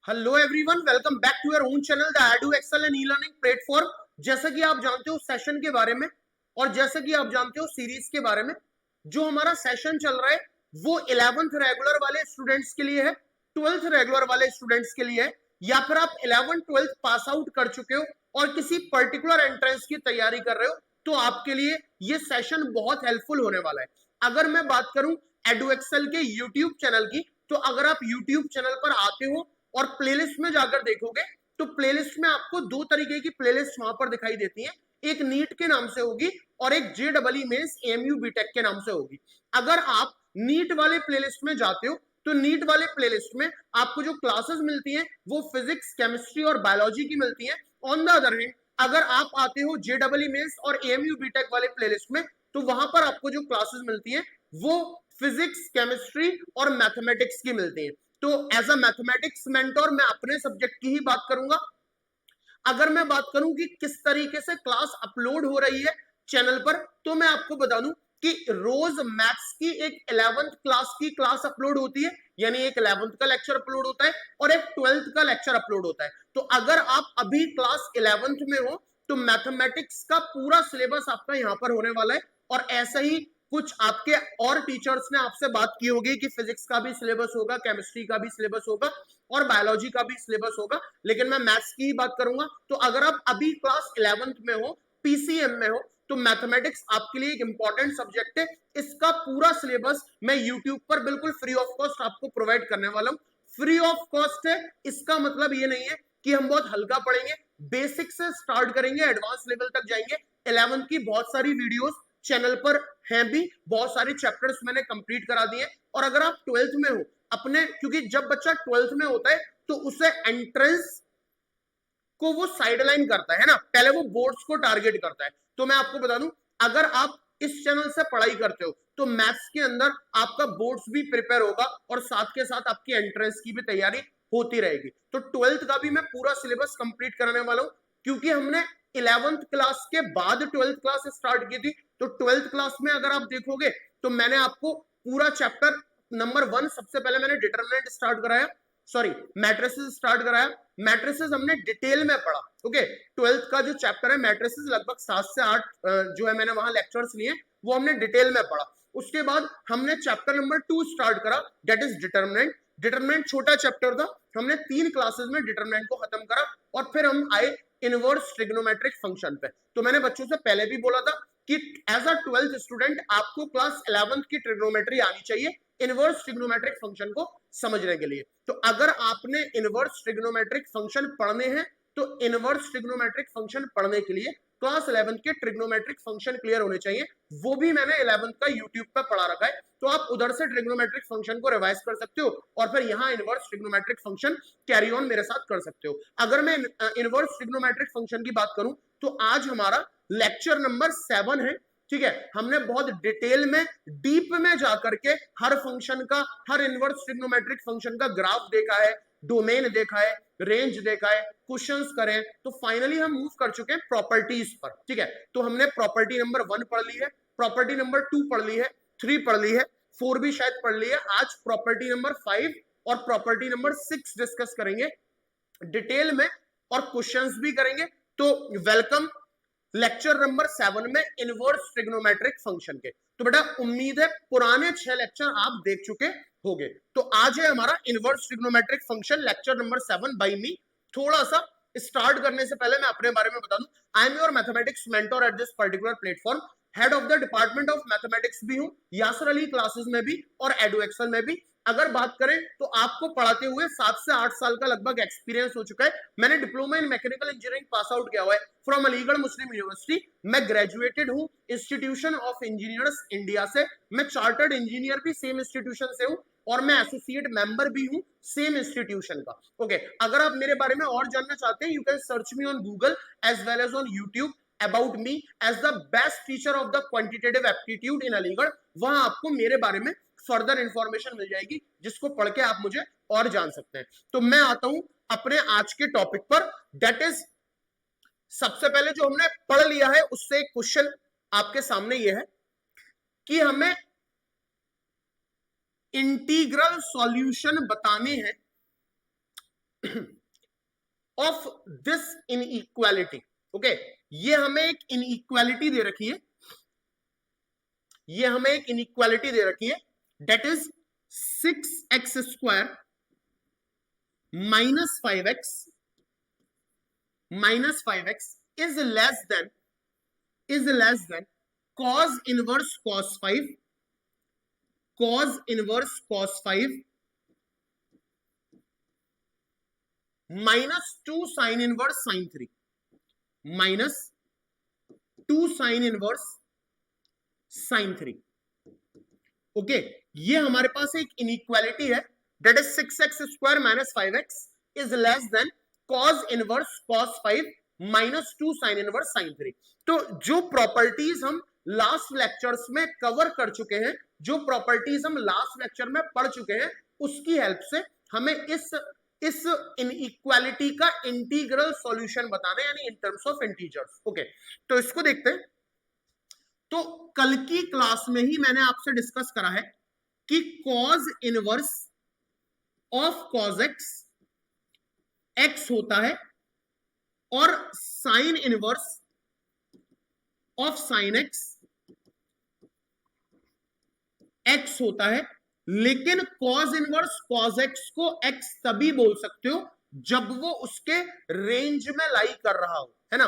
Hello everyone, welcome back to your own channel the Edu Excel and e learning platform. जैसा कि आप जानते हो सेशन के बारे में और जैसा कि आप जानते हो सीरीज के बारे में, जो हमारा सेशन चल रहा है वो 11th रेगुलर वाले स्टूडेंट्स के लिए है, 12th रेगुलर वाले स्टूडेंट्स के लिए है, या फिर आप 11th 12th पास आउट कर चुके हो और किसी पर्टिकुलर एंट्रेंस की तैयारी कर रहे हो तो आपके लिए ये सेशन बहुत हेल्पफुल होने वाला है। अगर मैं बात करूं एडू एक्सेल के यूट्यूब चैनल की, तो अगर आप यूट्यूब चैनल पर आते हो और प्लेलिस्ट में जाकर देखोगे तो प्लेलिस्ट में आपको दो तरीके की प्लेलिस्ट वहां पर दिखाई देती है। एक नीट के नाम से होगी और एक जेडबलई मेंस एएमयू बीटेक के नाम से होगी। अगर आप नीट वाले प्लेलिस्ट में जाते हो तो नीट वाले प्लेलिस्ट में आपको जो क्लासेस मिलती हैं वो फिजिक्स, केमिस्ट्री और बायोलॉजी की मिलती हैं। ऑन द अदर हैंड अगर आप आते हो जेडबलई मेंस और एएमयू बीटेक वाले प्लेलिस्ट में तो वहां पर आपको जो क्लासेस मिलती हैं वो फिजिक्स, केमिस्ट्री और मैथमेटिक्स की मिलती हैं। तो एज अ मैथमेटिक्स मेंटोर मैं अपने सब्जेक्ट की ही बात करूंगा। अगर मैं बात करूं कि किस तरीके से क्लास अपलोड हो रही है चैनल पर, तो मैं आपको बता दूं कि रोज मैथ्स की एक 11th क्लास की क्लास अपलोड होती है, यानी एक 11th का लेक्चर अपलोड होता है और एक 12th का लेक्चर अपलोड होता है। तो अगर आप अभी क्लास 11th में हो तो मैथमेटिक्स का पूरा सिलेबस आपका यहां पर होने वाला है। और ऐसा ही कुछ आपके और टीचर्स ने आपसे बात की होगी कि फिजिक्स का भी सिलेबस होगा, केमिस्ट्री का भी सिलेबस होगा और बायोलॉजी का भी सिलेबस होगा, लेकिन मैं मैथ्स की ही बात करूंगा। तो अगर आप अभी क्लास 11th में हो, पीसीएम में हो, तो मैथमेटिक्स आपके लिए एक इंपॉर्टेंट सब्जेक्ट है। इसका पूरा सिलेबस मैं यूट्यूब पर बिल्कुल फ्री ऑफ कॉस्ट आपको प्रोवाइड करने वाला हूं। फ्री ऑफ कॉस्ट है, इसका मतलब ये नहीं है कि हम बहुत हल्का पढ़ेंगे। बेसिक से स्टार्ट करेंगे, एडवांस लेवल तक जाएंगे। 11th की बहुत सारी वीडियोस चैनल पर हैं भी, बहुत सारे चैप्टर्स मैंने कंप्लीट करा दिए। और अगर आप 12th में हो अपने, क्योंकि जब बच्चा 12th में होता है तो उसे एंट्रेंस को वो साइडलाइन करता है ना, पहले वो बोर्ड्स को टारगेट करता है। तो मैं आपको बता दूं, अगर आप इस चैनल से पढ़ाई करते हो तो मैथ्स के अंदर आपका बोर्ड्स भी प्रिपेयर होगा और साथ के साथ आपकी एंट्रेंस की भी तैयारी होती रहेगी। तो 12th का भी मैं पूरा सिलेबस कंप्लीट कराने वाला हूं, क्योंकि हमने 11th क्लास के बाद 12th क्लास स्टार्ट की थी। तो 12th क्लास में अगर आप देखोगे तो मैंने आपको पूरा चैप्टर नंबर 1 सबसे पहले मैंने डिटरमिनेंट स्टार्ट कराया, सॉरी मैट्रिसेस स्टार्ट कराया। मैट्रिसेस हमने डिटेल में पढ़ा। ओके, 12th का जो चैप्टर है मैट्रिसेस, लगभग 7 से 8 जो है मैंने वहां लेक्चर्स लिए, वो हमने डिटेल में पढ़ा। उसके बाद हमने चैप्टर नंबर 2 स्टार्ट करा, दैट इज डिटरमिनेंट। डिटरमिनेंट छोटा चैप्टर था, हमने 3 क्लासेस में डिटरमिनेंट को खत्म करा और फिर हम आए इनवर्स ट्रिग्नोमेट्रिक फंक्शन पे। तो मैंने बच्चों से पहले भी बोला था कि एज अ 12th स्टूडेंट आपको क्लास 11th की ट्रिग्नोमेट्री आनी चाहिए इनवर्स ट्रिग्नोमेट्रिक फंक्शन को समझने के लिए। तो अगर आपने इनवर्स ट्रिग्नोमेट्रिक फंक्शन पढ़ने हैं तो इनवर्स ट्रिग्नोमेट्रिक फंक्शन पढ़ने के लिए क्लास 11th के ट्रिग्नोमेट्रिक फंक्शन क्लियर होने चाहिए। वो भी मैंने 11th का यूट्यूब पर पढ़ा रखा है, तो आप उधर से ट्रिग्नोमेट्रिक फंक्शन को रिवाइज कर सकते हो और फिर यहाँ inverse trigonometric function carry on मेरे साथ कर सकते हो। अगर मैं इनवर्स ट्रिग्नोमेट्रिक फंक्शन की बात करूं तो आज हमारा लेक्चर नंबर 7 है। ठीक है, हमने बहुत डिटेल में, डीप में जाकर के हर फंक्शन का, हर इनवर्स ट्रिग्नोमेट्रिक फंक्शन का ग्राफ देखा है, डोमेन देखा है, रेंज देखा है, क्वेश्चंस करें, तो फाइनली हम मूव कर चुके हैं प्रॉपर्टीज पर। ठीक है, तो हमने प्रॉपर्टी नंबर 1 पढ़ ली है, प्रॉपर्टी नंबर 2 पढ़ ली है, 3 पढ़ ली है, 4 भी शायद पढ़ ली है। आज प्रॉपर्टी नंबर 5 और प्रॉपर्टी नंबर 6 डिस्कस करेंगे डिटेल में और क्वेश्चंस भी करेंगे। तो वेलकम लेक्चर नंबर 7 में इनवर्स ट्रिग्नोमेट्रिक फंक्शन के। तो बेटा उम्मीद है पुराने 6 लेक्चर आप देख चुके होंगे। तो आज है हमारा inverse trigonometric function lecture number 7 by me. थोड़ा सा स्टार्ट करने से पहले मैं अपने बारे में बता दूं, I am your mathematics mentor at this particular platform. Head of the department of mathematics भी हूं, यासर अली क्लासेस में भी और एडू एक्सेल में भी। अगर बात करें तो आपको पढ़ाते हुए 7 से 8 साल का लगभग एक्सपीरियंस हो चुका है। मैंने diploma in mechanical engineering pass out किया हुआ है फ्रॉम अलीगढ़ मुस्लिम यूनिवर्सिटी। मैं ग्रेजुएटेड हूं इंस्टीट्यूशन ऑफ इंजीनियर्स इंडिया से। मैं चार्टर्ड इंजीनियर भी सेम इंस्टीट्यूशन से हूं और मैं एसोसिएट मेंबर भी हूं सेम इंस्टीट्यूशन का। ओके, अगर आप मेरे बारे में और जानना चाहते हैं, you can search me on Google as well as on YouTube about me as the best teacher of the quantitative aptitude in Aligarh. वहां आपको मेरे बारे में फर्दर इंफॉर्मेशन मिल जाएगी, जिसको पढ़ के आप मुझे और जान सकते हैं। तो मैं आता हूं अपने आज के टॉपिक पर, दैट इज सबसे पहले जो हमने पढ़ लिया है उससे एक क्वेश्चन आपके सामने ये है कि हमें इंटीग्रल सॉल्यूशन बताने हैं ऑफ दिस इनइक्वालिटी। ओके, ये हमें एक इनइक्वालिटी दे रखी है, ये हमें एक इनइक्वालिटी दे रखी है, that is 6x² minus 5x is less than cos inverse cos 5 minus 2 sine inverse sine 3 minus 2 sine inverse sine 3। Okay, ये हमारे पास एक इनइक्वालिटी है, that is 6x² minus 5x is less than cos inverse cos 5 minus 2 sine inverse sine 3। तो जो properties हम last lectures में cover कर चुके हैं, जो प्रॉपर्टीज हम लास्ट लेक्चर में पढ़ चुके हैं, उसकी हेल्प से हमें इस इनइक्वालिटी का इंटीग्रल सॉल्यूशन बताना है, यानी in terms of integers. Okay, तो इसको देखते हैं। तो कल की क्लास में ही मैंने आपसे डिस्कस करा है कि cos inverse of cos x होता है और sine inverse of sine x होता है, लेकिन cos इनवर्स cos x को x तभी बोल सकते हो जब वो उसके रेंज में लाई कर रहा हो, है ना।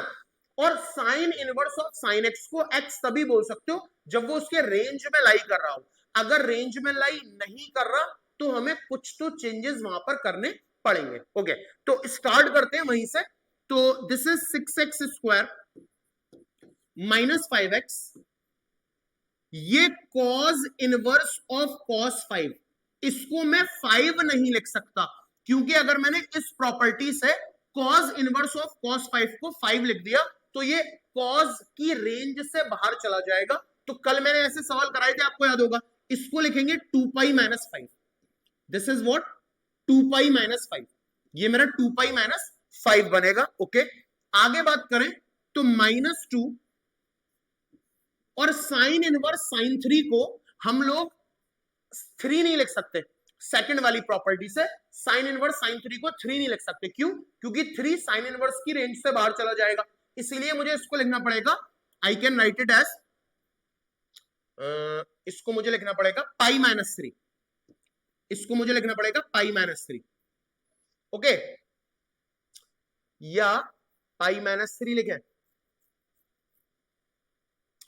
और sine inverse of sine x को x तभी बोल सकते हो जब वो उसके रेंज में लाई कर रहा हो। अगर रेंज में लाई नहीं कर रहा तो हमें कुछ तो चेंजेस वहां पर करने पड़ेंगे। ओके, तो स्टार्ट करते हैं वहीं से। तो this is 6x² minus 5x, ये cos इनवर्स ऑफ cos 5, इसको मैं 5 नहीं लिख सकता, क्योंकि अगर मैंने इस प्रॉपर्टी से cos इनवर्स ऑफ cos 5 को 5 लिख दिया तो ये cos की रेंज से बाहर चला जाएगा। तो कल मैंने ऐसे सवाल कराए थे, आपको याद होगा, इसको लिखेंगे 2 pi minus 5, this is what 2 pi minus 5, ये मेरा 2 पाई माइनस 5 बनेगा। ओके, आगे बात करें तो -2 और साइन इनवर्स साइन 3 को हम लोग 3 नहीं लिख सकते, सेकंड वाली प्रॉपर्टी से साइन इनवर्स साइन 3 को 3 नहीं लिख सकते। क्यों? क्योंकि 3 साइन इनवर्स की रेंज से बाहर चला जाएगा, इसीलिए मुझे इसको लिखना पड़ेगा, I can write it as, इसको मुझे लिखना पड़ेगा पाई माइनस 3, इसको मुझे लिखना पड़ेगा पाई माइनस 3। ओके, या पाई माइनस 3 लिखे,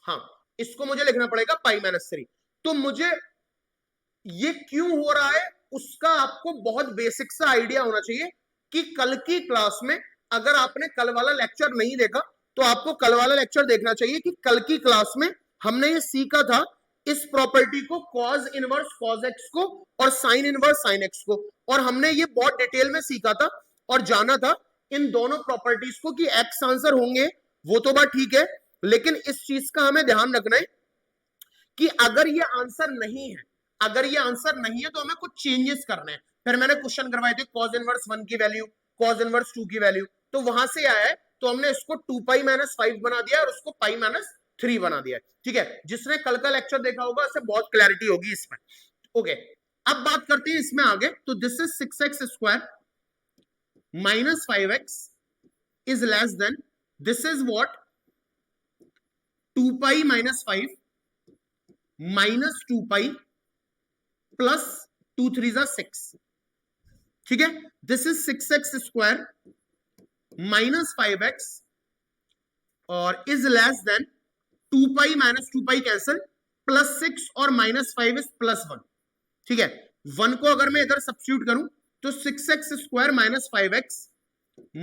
हाँ, इसको मुझे लिखना पड़ेगा पाई माइनस 3। तो मुझे ये क्यों हो रहा है उसका आपको बहुत बेसिक सा आइडिया होना चाहिए कि कल की क्लास में, अगर आपने कल वाला लेक्चर नहीं देखा तो आपको कल वाला लेक्चर देखना चाहिए कि कल की क्लास में हमने ये सीखा था इस प्रॉपर्टी को, cos इनवर्स cos x को और sin इनवर्स sin x को, और हमने ये बहुत डिटेल में सीखा था और जाना था इन दोनों प्रॉपर्टीज को कि x आंसर होंगे, वो तो बात ठीक है, लेकिन इस चीज का हमें ध्यान रखना है कि अगर ये आंसर नहीं है, अगर ये आंसर नहीं है तो हमें कुछ चेंजेस करने हैं। फिर मैंने क्वेश्चन करवाए थे cos इनवर्स 1 की वैल्यू, cos इनवर्स 2 की वैल्यू, तो वहां से आया है, तो हमने इसको 2 पाई माइनस 5 बना दिया और उसको पाई माइनस 3 बना दिया। ठीक है, जिसने कल का लेक्चर देखा होगा उसे बहुत क्लैरिटी होगी इसमें। ओके, अब बात करते हैं इसमें आगे। तो this is 6x² minus 5x is less then, this is what 2 pi minus 5 minus 2 pi plus 2 3 6। ठीक है, this is 6x² minus 5x और is less then 2 pi minus 2 pi cancel, plus 6 और माइनस 5 इज प्लस 1। ठीक है, 1 को अगर मैं इधर सब्स्टिट्यूट करूं तो 6x² minus 5x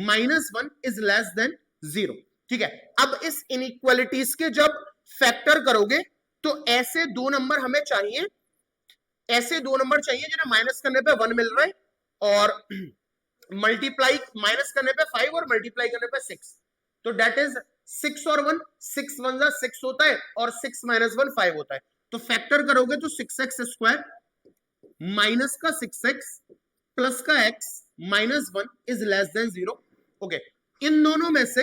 minus 1 is less than 0। ठीक है, अब इस इनइक्वालिटीज के जब फैक्टर करोगे तो ऐसे दो नंबर हमें चाहिए, ऐसे दो नंबर चाहिए जिन्हें माइनस करने पे 1 मिल रहा है और मल्टीप्लाई माइनस करने पे 5 और मल्टीप्लाई करने पे 6, तो डेट इज 6 और 1, 6 1 जा 6 होता है और 6 माइनस 1 5 होता है। तो फैक्टर करोगे तो 6x² माइनस का 6x प्लस का x minus 1 is less than 0। Okay, इन दोनों में से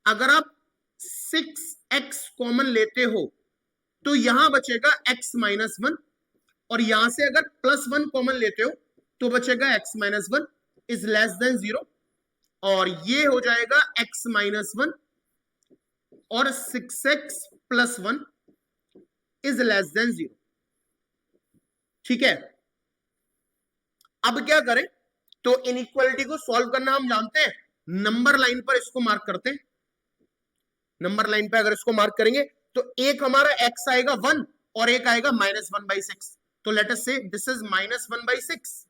अगर आप 6x कॉमन लेते हो तो यहां बचेगा x माइनस 1, और यहां से अगर प्लस 1 कॉमन लेते हो तो बचेगा x minus 1। Is less than 0 और ये हो जाएगा x माइनस 1 और 6x plus 1 is less than 0। ठीक है, अब क्या करें? तो इनइक्वालिटी को सॉल्व करना हम जानते हैं, नंबर लाइन पर इसको मार्क करते हैं। नंबर लाइन पे अगर इसको मार्क करेंगे तो एक हमारा x आएगा 1 और एक आएगा -1/6। तो लेट अस से दिस इज -1/6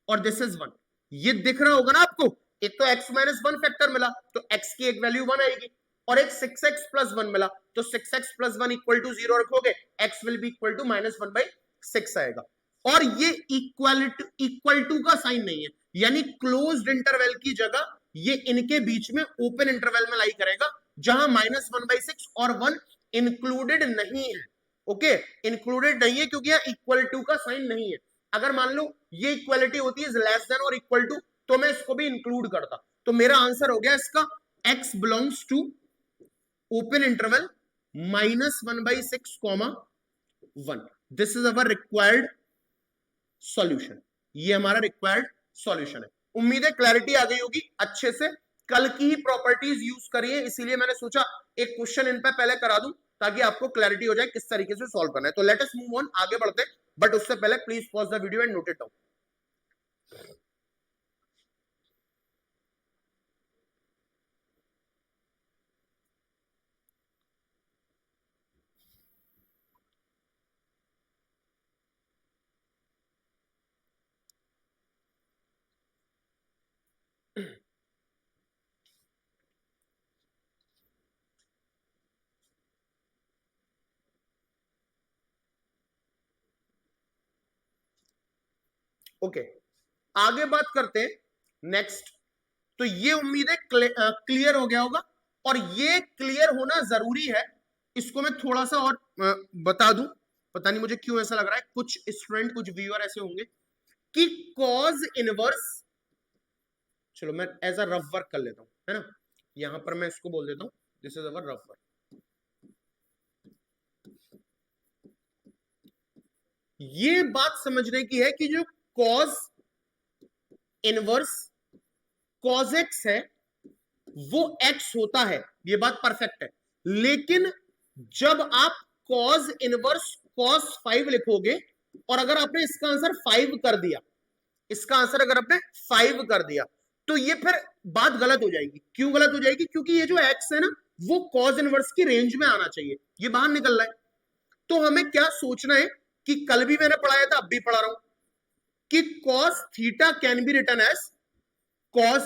और दिस इज 1। ये दिख रहा होगा ना आपको, एक तो x माइनस 1 फैक्टर मिला तो x की एक वैल्यू 1 आएगी और एक 6x प्लस 1 मिला तो 6x प्लस 1 इक्वल टू 0 रखोगे, x will be equal to -1/6 आएगा। और ये इक्वल टू का साइन नहीं है, यानी क्लोज्ड इंटरवल की जगह ये इनके बीच में ओपन इंटरवल में लाई करेगा, जहां -1/6 और 1 इंक्लूडेड नहीं है। ओके, इंक्लूडेड नहीं है क्योंकि यहां इक्वल टू का साइन नहीं है। अगर मान लो ये इक्वलिटी होती है लेस देन और इक्वल टू तो मैं इसको भी इंक्लूड करता। तो मेरा आंसर हो गया इसका x belongs to open interval -1/6, 1। This is our required solution. ये हमारा रिक्वायर्ड सॉल्यूशन है। उम्मीद है क्लैरिटी आ गई होगी अच्छे से। कल की ही प्रॉपर्टीज यूज करिए, इसीलिए मैंने सोचा एक क्वेश्चन इन पे पहले करा दूं ताकि आपको क्लैरिटी हो जाए किस तरीके से सॉल्व करना है। तो लेट अस मूव ऑन, आगे बढ़ते हैं, बट उससे पहले please pause the video and note it down. Okay, आगे बात करते हैं नेक्स्ट। तो ये उम्मीद है क्लियर हो गया होगा, और ये क्लियर होना जरूरी है। इसको मैं थोड़ा सा और बता दूं, पता नहीं मुझे क्यों ऐसा लग रहा है, कुछ स्टूडेंट कुछ व्यूअर ऐसे होंगे कि कॉज इनवर्स, चलो मैं एज अ रफ वर्क कर लेता हूं, है ना, यहां पर मैं इसको बोल देता हूं this is our rough work. ये बात समझने की है कि जो कॉज इनवर्स कॉज एक्स है वो एक्स होता है, ये बात परफेक्ट है। लेकिन जब आप कॉज इनवर्स कॉस 5 लिखोगे और अगर आपने इसका आंसर 5 कर दिया, इसका आंसर अगर आपने 5 कर दिया तो ये फिर बात गलत हो जाएगी। क्यों गलत हो जाएगी? क्योंकि ये जो एक्स है ना वो कॉज इनवर्स की रेंज में आना चाहिए, ये बाहर निकल रहा है। तो हमें क्या सोचना है कि कल भी मैंने पढ़ाया था, अब भी पढ़ा रहा हूं कि cos theta can be written as cos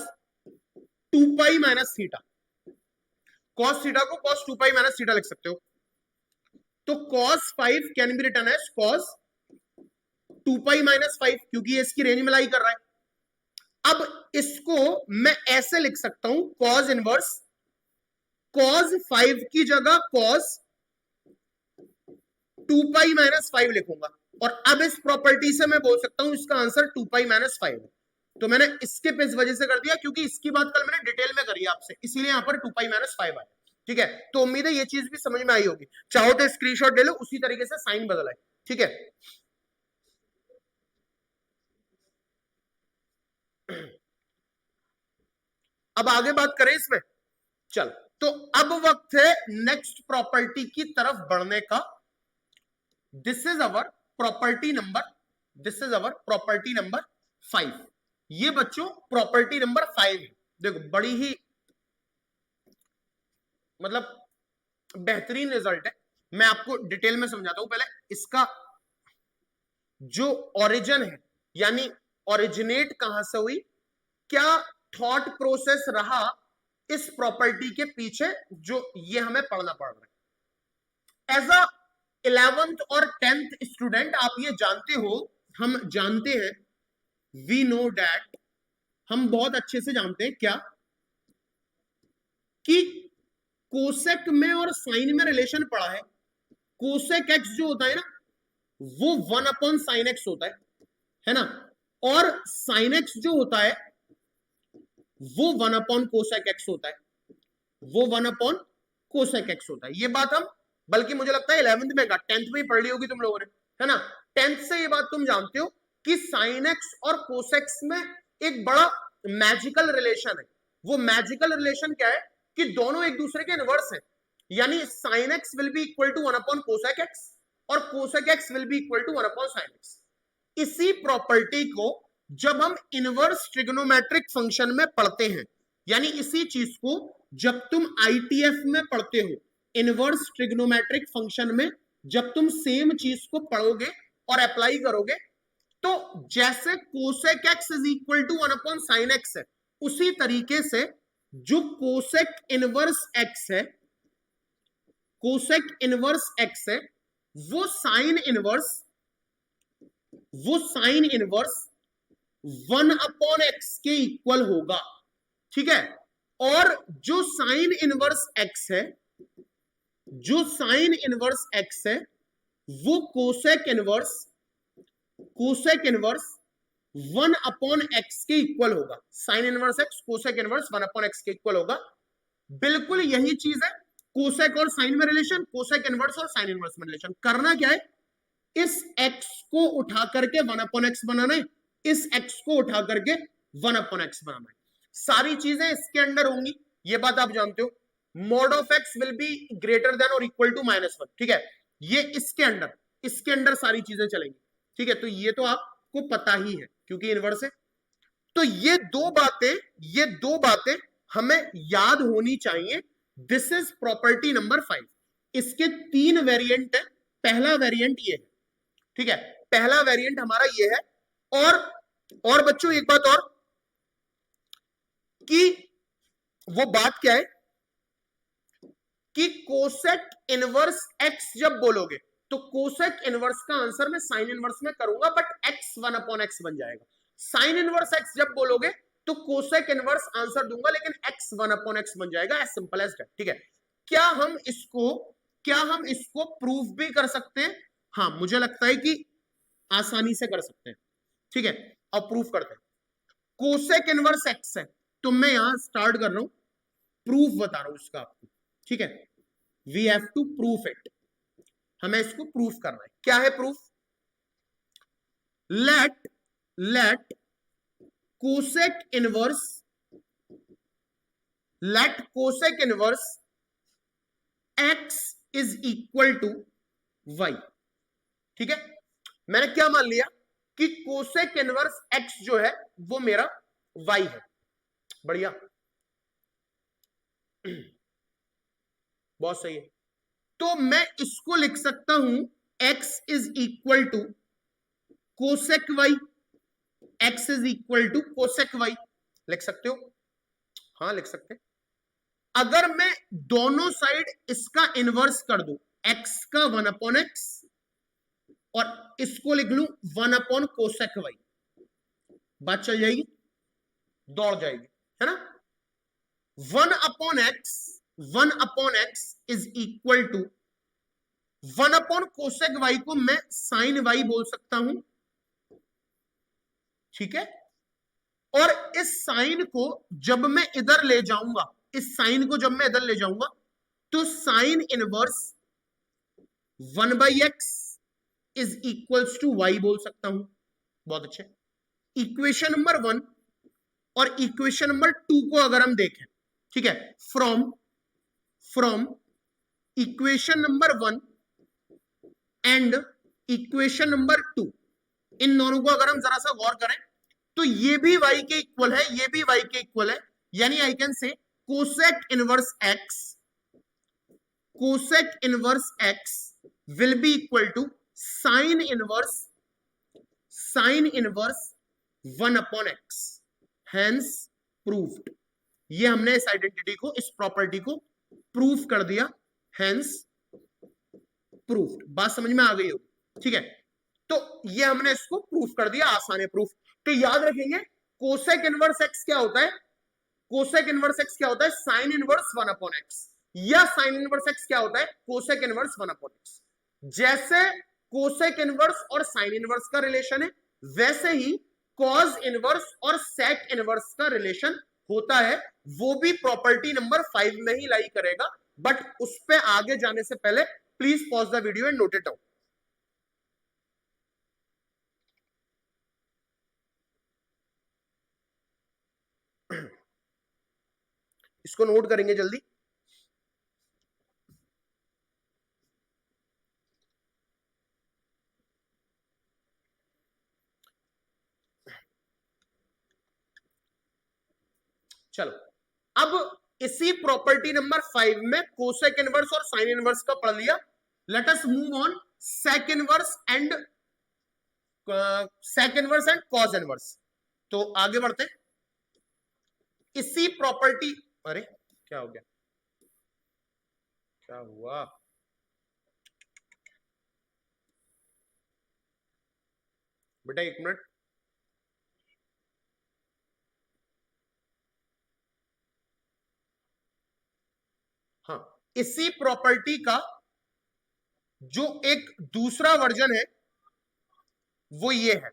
2 minus theta. cos theta को cos 2 माइनस थीटा लिख सकते हो। तो cos 5 can be written as cos 2 minus 5, क्योंकि ये इसकी रेंज में लाई कर रहा है। अब इसको मैं ऐसे लिख सकता हूं cos इनवर्स cos 5 की जगह cos 2 माइनस 5 लिखूंगा, और अब इस प्रॉपर्टी से मैं बोल सकता हूं इसका आंसर 2 माइनस 5 है। तो मैंने स्किप इस वजह से कर दिया क्योंकि इसकी बात कल मैंने डिटेल में करी आपसे, इसीलिए यहां पर 2 माइनस 5 आया। ठीक है, तो उम्मीद है ये चीज भी समझ में आई होगी। चाहो तो स्क्रीनशॉट ले लो, उसी तरीके से साइन बदला है। ठीक है, अब आगे बात करें इसमें। चल, तो अब वक्त है नेक्स्ट प्रॉपर्टी की तरफ बढ़ने का। This is our property number, this is our property number 5। ये बच्चों प्रॉपर्टी नंबर 5 है। देखो बड़ी ही मतलब बेहतरीन रिजल्ट है। मैं आपको डिटेल में समझाता हूं। पहले इसका जो ओरिजिन है, यानी ओरिजिनेट कहां से हुई, क्या थॉट प्रोसेस रहा इस प्रॉपर्टी के पीछे, जो ये हमें पढ़ना पड़ रहा है। एज अ 11th और 10th स्टूडेंट आप ये जानते हो, हम जानते हैं, वी नो डैट, हम बहुत अच्छे से जानते हैं क्या, कि कोसेक में और साइन में रिलेशन पड़ा है। कोसेक एक्स जो होता है ना वो 1/sin x होता है ना, और sin x जो होता है वो 1/cosec x होता है, वो 1/cosec x होता है। ये बात हम बल्कि मुझे लगता है 11th में 10th में ही पढ़ ली होगी तुम लोगों ने, है ना। 10th से ये बात तुम जानते हो कि sin x और cos x में एक बड़ा मैजिकल रिलेशन है। वो मैजिकल रिलेशन क्या है कि दोनों एक दूसरे के इनवर्स हैं, यानी sine x will be equal to 1 upon cosec x और cosec x will be equal to 1 upon sine x. इसी प्रॉपर्टी को जब हम इनवर्स ट्रिग्नोमेट्रिक फंक्शन में पढ़ते हैं, यानी इसी चीज को जब तुम आईटीएफ में पढ़ते हो, इनवर्स ट्रिग्नोमेट्रिक फंक्शन में जब तुम सेम चीज को पढ़ोगे और अप्लाई करोगे, तो जैसे cosec x is equal to 1 upon sine x है, उसी तरीके से जो कोसेक इनवर्स एक्स है, कोसेक इनवर्स एक्स है, वो साइन इनवर्स 1 अपॉन एक्स के इक्वल होगा। ठीक है, और जो साइन इनवर्स एक्स है, वो कोसेक इनवर्स 1 अपॉन एक्स के इक्वल होगा। Sine inverse x cosec inverse 1 upon x के इक्वल होगा। बिल्कुल यही चीज है कोसेक और साइन में रिलेशन, कोसेक इनवर्स और साइन इनवर्स में रिलेशन। करना क्या है, इस x को उठा करके 1 अपॉन एक्स बनाना है, इस x को उठा करके 1 अपॉन एक्स बनाना है। सारी चीजें इसके अंडर होंगी, ये बात आप जानते हो। Mod of x will be greater than और इक्वल टू -1। ठीक है, ये इसके अंडर सारी चीजें चलेंगी। ठीक है, तो ये तो आपको पता ही है क्योंकि इनवर्स है। तो ये दो बातें हमें याद होनी चाहिए। This is property number 5। इसके 3 वेरिएंट है। पहला वेरिएंट ये है। ठीक है, पहला वेरिएंट हमारा ये है। और बच्चों एक बात और, कि वो बात क्या है कि कोसेक इनवर्स एक्स जब बोलोगे तो कोसेक इनवर्स का आंसर मैं साइन इनवर्स में करूंगा, बट एक्स 1 अपॉन एक्स बन जाएगा। साइन इनवर्स एक्स जब बोलोगे तो कोसेक इनवर्स आंसर दूंगा, लेकिन एक्स 1 अपॉन एक्स बन जाएगा। As simple as that. ठीक है, क्या हम इसको प्रूफ भी कर सकते हैं? हाँ, मुझे लगता है कि आसानी से कर सकते हैं। ठीक है, अब प्रूफ करते हैं। कोसेक इनवर्स एक्स है, तो मैं यहां स्टार्ट कर रहा हूं, प्रूफ बता रहा हूं इसका आपको। ठीक है, we have to proof it. हमें इसको प्रूफ करना है। क्या है proof? Let cosec inverse x is equal to y. ठीक है, मैंने क्या मान लिया कि कोसेक इनवर्स एक्स जो है वो मेरा वाई है। बढ़िया, बहुत सही है। तो मैं इसको लिख सकता हूं x is equal to cosec y. x is equal to cosec y लिख सकते हो? हाँ, लिख सकते हैं। अगर मैं दोनों साइड इसका इनवर्स कर दूं, x का 1 अपॉन एक्स और इसको लिख लूं 1 अपॉन कोसेक वाई, बात चल जाएगी, दौड़ जाएगी, है ना। 1 upon x is equal to 1 upon cosec y को मैं साइन वाई बोल सकता हूं। ठीक है, और इस साइन को जब मैं इधर ले जाऊंगा, तो sine inverse 1 by x is equals to y बोल सकता हूं। बहुत अच्छे। इक्वेशन नंबर 1 और इक्वेशन नंबर 2 को अगर हम देखें, ठीक है, from equation number 1 and equation number 2, इन दोनों को अगर हम जरा सा गौर करें तो ये भी y के इक्वल है, ये भी y के इक्वल है। यानी I can say cosec inverse x will be equal to sine inverse 1 upon x. Hence proved. ये हमने इस आइडेंटिटी को, इस प्रॉपर्टी को प्रूफ कर दिया। Hence proofed. बात समझ में आ गई हो? ठीक है, तो ये हमने इसको प्रूफ कर दिया। आसान है प्रूफ। तो याद रखेंगे कोसेक इनवर्स एक्स क्या होता है? कोसेक इनवर्स एक्स क्या होता है? साइन इनवर्स 1 अपॉन एक्स, या साइन इनवर्स एक्स क्या होता है? Cosec inverse 1 upon x. जैसे कोसेक इनवर्स और साइन इनवर्स का रिलेशन है, वैसे ही कॉज इनवर्स और सेक इनवर्स का रिलेशन होता है। वो भी प्रॉपर्टी नंबर 5 में ही लाई करेगा। बट उस पे आगे जाने से पहले please pause the video and note it down. इसको नोट करेंगे जल्दी। चलो, अब इसी प्रॉपर्टी नंबर 5 में कोसेक इनवर्स और साइन इनवर्स का पढ़ लिया। Let us move on sec inverse and cos inverse. तो आगे बढ़ते, इसी प्रॉपर्टी, अरे क्या हो गया, क्या हुआ, बेटा एक मिनट, हाँ, इसी प्रॉपर्टी का जो एक दूसरा वर्जन है वो ये है,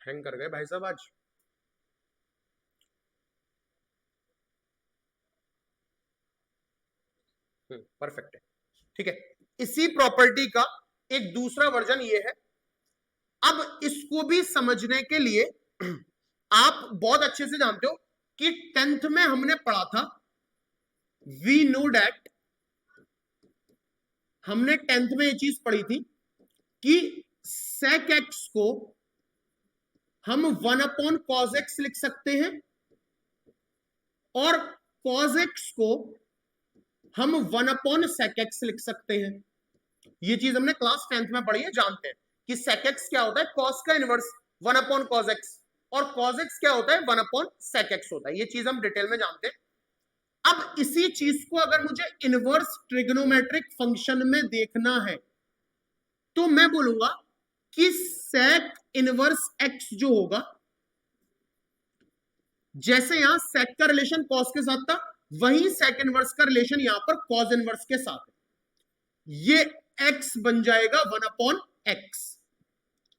हैंग कर गए भाई साहब आज, परफेक्ट है, ठीक है। इसी प्रॉपर्टी का एक दूसरा वर्जन ये है। अब इसको भी समझने के लिए आप बहुत अच्छे से जानते हो कि 10th में हमने पढ़ा था, वी नो डैट, हमने 10th में ये चीज पढ़ी थी कि sec x को हम 1/cos x लिख सकते हैं और cos x को हम 1/sec x लिख सकते हैं। ये चीज हमने क्लास 10th में पढ़ी है, जानते हैं कि sec x क्या होता है, cos का इनवर्स 1/cos x, और cos x क्या होता है, 1/sec x होता है। ये चीज हम डिटेल में जानते हैं। अब इसी चीज को अगर मुझे इनवर्स ट्रिग्नोमेट्रिक फंक्शन में देखना है तो मैं बोलूंगा कि sec इनवर्स x जो होगा, जैसे यहां sec का रिलेशन cos के साथ था, वही sec इनवर्स का रिलेशन यहां पर cos इनवर्स के साथ है। ये x बन जाएगा 1/x,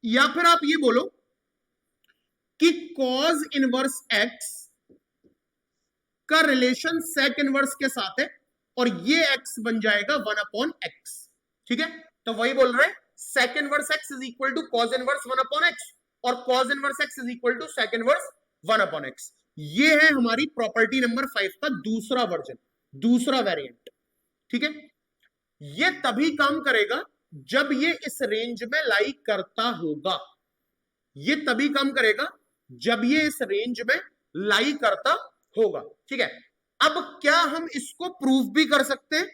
या फिर आप ये बोलो कि cos इनवर्स x का रिलेशन sec इनवर्स के साथ है और ये x बन जाएगा 1/x, ठीक है। तो वही बोल रहे हैं, sec inverse x is equal to cos inverse 1/x और cos inverse x is equal to sec inverse 1/x। ये है हमारी प्रॉपर्टी नंबर 5 का दूसरा वर्जन, दूसरा वेरिएंट, ठीक है। ये तभी काम करेगा जब ये इस रेंज में लाई करता होगा, ये तभी काम करेगा जब ये इस रेंज में लाई करता होगा, ठीक है। अब क्या हम इसको प्रूफ भी कर सकते हैं,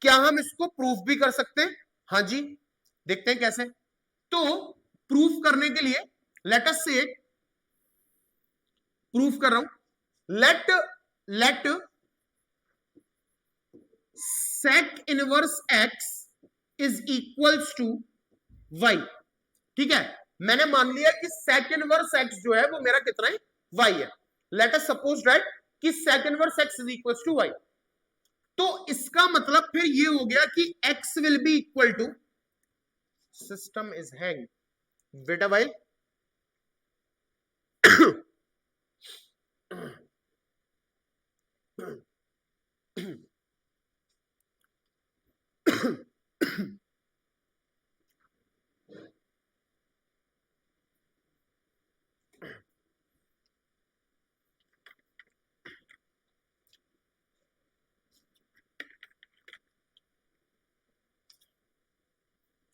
क्या हम इसको प्रूफ भी कर सकते हैं? हाँ जी, देखते हैं कैसे। तो प्रूफ करने के लिए लेट अस से, प्रूफ कर रहा हूं, let sec inverse x is equals to y, ठीक है। मैंने मान लिया कि sec इनवर्स x जो है वो मेरा कितना है, y है। लेट अस सपोज दैट कि sec inverse x is equals to y। तो इसका मतलब फिर ये हो गया कि x will be equal to, system is hang, wait a while,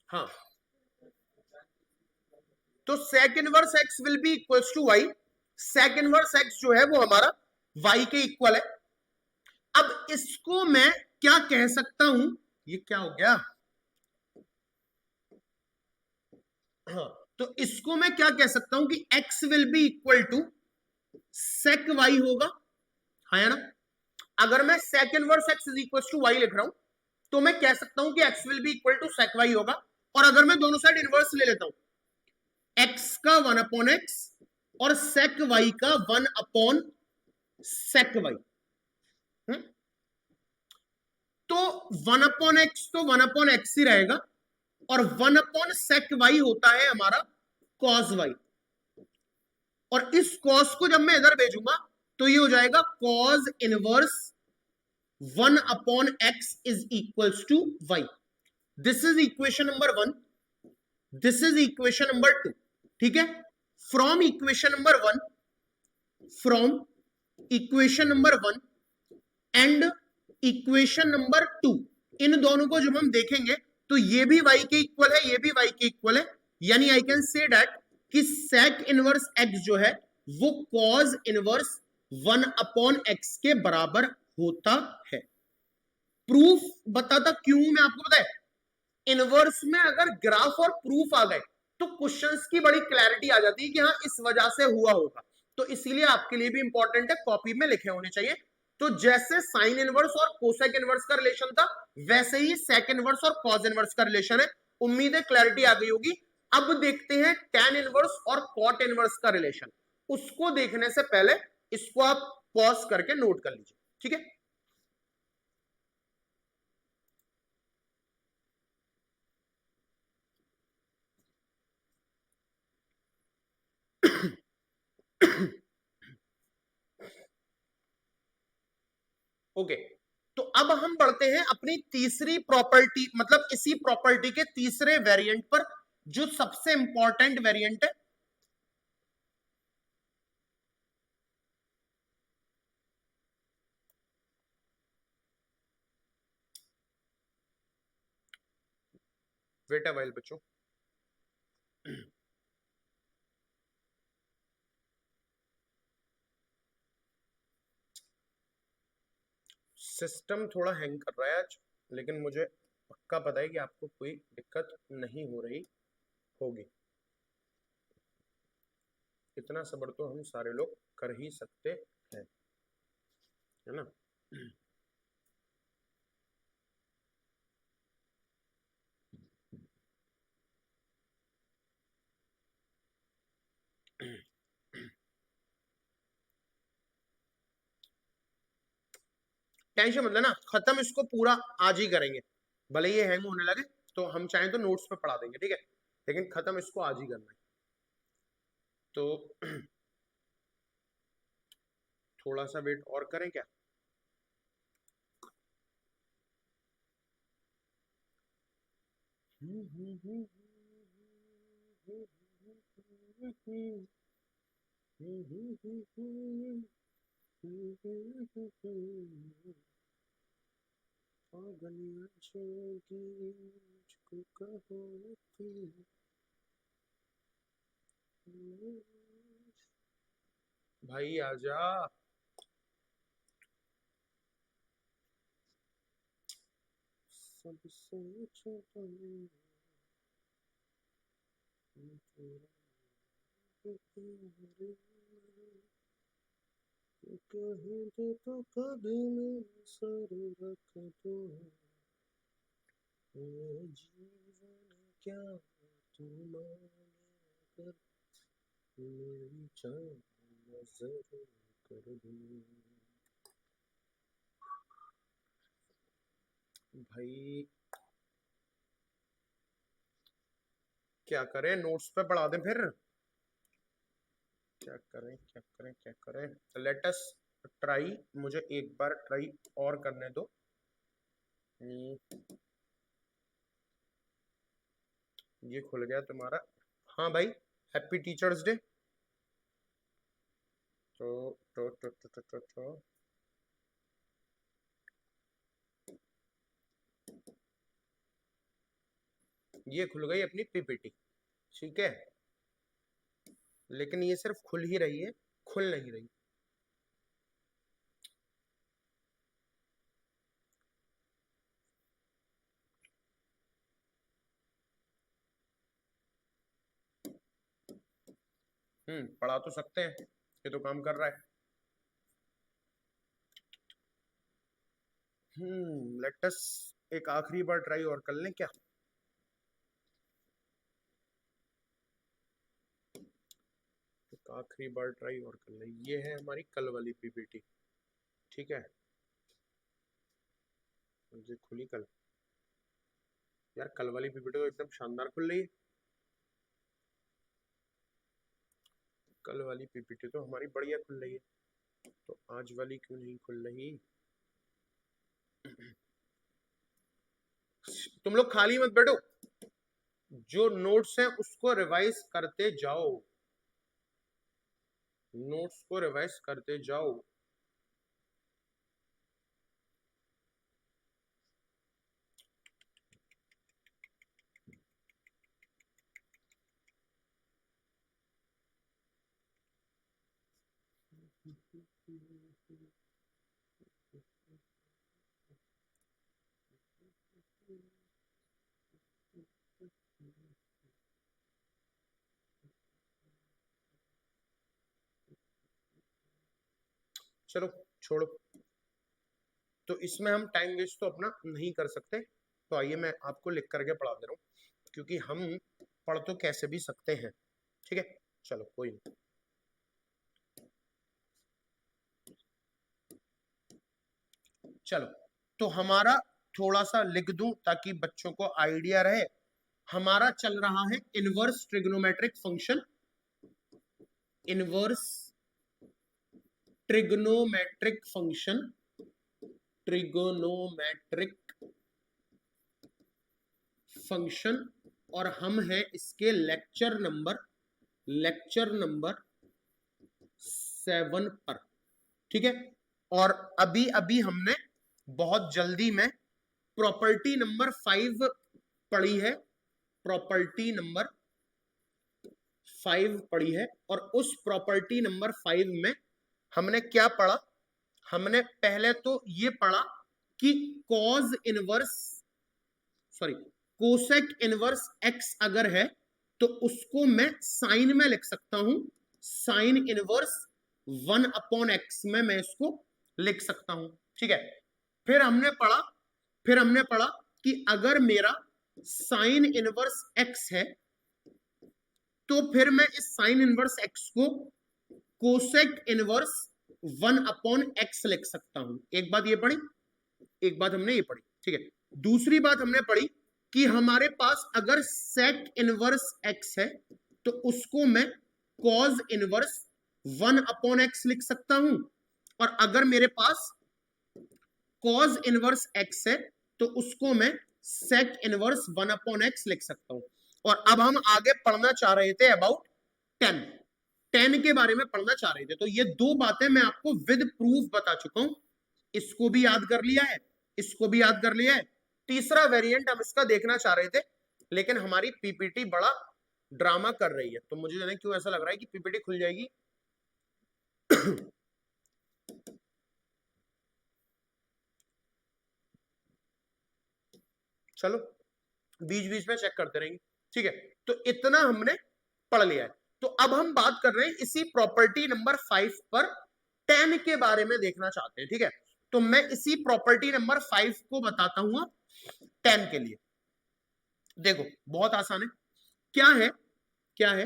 हाँ, तो sec inverse x will be equals to y। sec inverse x जो है वो हमारा y के इक्वल है। अब इसको मैं क्या कह सकता हूं, ये क्या हो गया, हाँ, तो इसको मैं क्या कह सकता हूं कि x will be equal to sec y होगा, हाँ या ना। अगर मैं sec inverse x is equal to y लिख रहा हूं तो मैं कह सकता हूं कि x will be equal to sec y होगा। और अगर मैं दोनों साइड इनवर्स ले लेता हूं, x का 1/x और sec y का 1/sec y, तो 1/x तो 1/x ही रहेगा और 1/sec y होता है हमारा cos y। और इस cos को जब मैं इधर भेजूंगा तो ये हो जाएगा cos inverse 1/x is equals to y। This is equation number 1, this is equation number 2, ठीक है। From equation number 1, from equation number 1 and equation number 2, इन दोनों को जब हम देखेंगे तो ये भी y के इक्वल है, ये भी y के इक्वल है, यानी आई कैन से दैट कि sec इनवर्स x जो है वो cos इनवर्स 1/x के बराबर होता है। प्रूफ बताता क्यों, मैं आपको बताया, इनवर्स में अगर ग्राफ और प्रूफ आ गए तो क्वेश्चंस की बड़ी क्लैरिटी आ जाती है कि हाँ इस वजह से हुआ होगा, तो इसीलिए आपके लिए भी इंपॉर्टेंट है, कॉपी में लिखे होने चाहिए। तो जैसे साइन इनवर्स और कोसेक इनवर्स का रिलेशन था, वैसे ही सेक इनवर्स और कॉस इनवर्स का रिलेशन है। उम्मीद है क्लैरिटी आ गई होगी। अब देखते हैं टैन इनवर्स और कॉट इनवर्स का रिलेशन। उसको देखने से पहले इसको आप पॉज करके नोट कर लीजिए, ठीक है। ओके, तो अब हम बढ़ते हैं अपनी तीसरी प्रॉपर्टी, मतलब इसी प्रॉपर्टी के तीसरे वेरिएंट पर, जो सबसे इंपॉर्टेंट वेरिएंट है। वेट अ व्हाइल बच्चों, सिस्टम थोड़ा हैंग कर रहा है आज, लेकिन मुझे पक्का पता है कि आपको कोई दिक्कत नहीं हो रही होगी। इतना सब्र तो हम सारे लोग कर ही सकते हैं, है ना। टेंशन मत लेना, खत्म इसको पूरा आज ही करेंगे। भले ये हैंग होने लगे तो हम चाहें तो नोट्स पे पढ़ा देंगे, ठीक है, लेकिन खत्म इसको आज ही करना है। तो थोड़ा सा वेट और करें क्या? भाई आजा, सबसे छोटा कहीं दे तो कभी मैं सर रख दो, ये जीवन क्या तू माने कर मेरी जान नजर कर दो। भाई क्या करें, नोट्स पे पढ़ा दें फिर? क्या करें क्या करें क्या करें, लेट अस ट्राई, मुझे एक बार ट्राई और करने दो। ये खुल गया तुम्हारा। हाँ भाई, हैप्पी टीचर्स डे। तो ये खुल गई अपनी पीपीटी, ठीक है, लेकिन ये सिर्फ खुल ही रही है, खुल नहीं रही। पढ़ा तो सकते हैं, ये तो काम कर रहा है। लेट अस एक आखिरी बार ट्राई और कर लें क्या? एक आखिरी बार ट्राई और कर लें। ये है हमारी कल वाली पीपीटी, ठीक है, ये खुली कल। यार कल वाली पीपीटी तो एकदम शानदार खुल रही है। कल वाली पीपीटी तो हमारी बढ़िया खुल रही है, तो आज वाली क्यों नहीं खुल रही? तुम लोग खाली मत बैठो, जो नोट्स हैं उसको रिवाइज करते जाओ, नोट्स को रिवाइज करते जाओ। चलो छोड़ो, तो इसमें हम टाइम वेस्ट तो अपना नहीं कर सकते, तो आइए मैं आपको लिख करके पढ़ा दे रहा हूँ, क्योंकि हम पढ़ तो कैसे भी सकते हैं। ठीक है, चलो कोई नहीं। चलो, तो हमारा थोड़ा सा लिख दूं ताकि बच्चों को आइडिया रहे। हमारा चल रहा है inverse trigonometric function, inverse trigonometric function, trigonometric function, और हम हैं इसके लेक्चर नंबर 7 पर। ठीक है, और अभी अभी हमने बहुत जल्दी में प्रॉपर्टी नंबर 5 पढ़ी है, प्रॉपर्टी नंबर 5 पढ़ी है, और उस प्रॉपर्टी नंबर 5 में हमने क्या पढ़ा? हमने पहले तो ये पढ़ा कि cause inverse, sorry, cosec inverse x अगर है तो उसको मैं साइन में लिख सकता हूं, साइन इनवर्स 1/x में मैं इसको लिख सकता हूं। ठीक है, फिर हमने पढ़ा कि अगर मेरा साइन इनवर्स x है तो फिर मैं इस साइन इनवर्स x को कोसेक इनवर्स 1/x लिख सकता हूं। एक बात ये पढ़ी, एक बात हमने ये पढ़ी। ठीक है, दूसरी बात हमने पढ़ी कि हमारे पास अगर सेक इनवर्स x है तो उसको मैं कॉज इनवर्स 1/x लिख सकता हूं, और अगर मेरे पास कॉज इनवर्स x है तो उसको मैं सेक इनवर्स 1/x लिख सकता हूं। और अब हम आगे पढ़ना चाह रहे थे अबाउट 10 के बारे में पढ़ना चाह रहे थे, तो ये दो बातें मैं आपको विद प्रूफ बता चुका हूं। इसको भी याद कर लिया है, इसको भी याद कर लिया है। तीसरा वेरिएंट हम इसका देखना चाह रहे थे, लेकिन हमारी पीपीटी बड़ा ड्रामा कर रही है, तो मुझे जाने क्यों ऐसा लग रहा है कि पीपीटी खुल जाएगी। चलो बीच बीच में चेक करते रहेंगे। ठीक है, तो इतना हमने पढ़ लिया है। तो अब हम बात कर रहे हैं इसी प्रॉपर्टी नंबर 5 पर 10 के बारे में देखना चाहते हैं। ठीक है, तो मैं इसी प्रॉपर्टी नंबर 5 को बताता हूं 10 के लिए। देखो बहुत आसान है, क्या है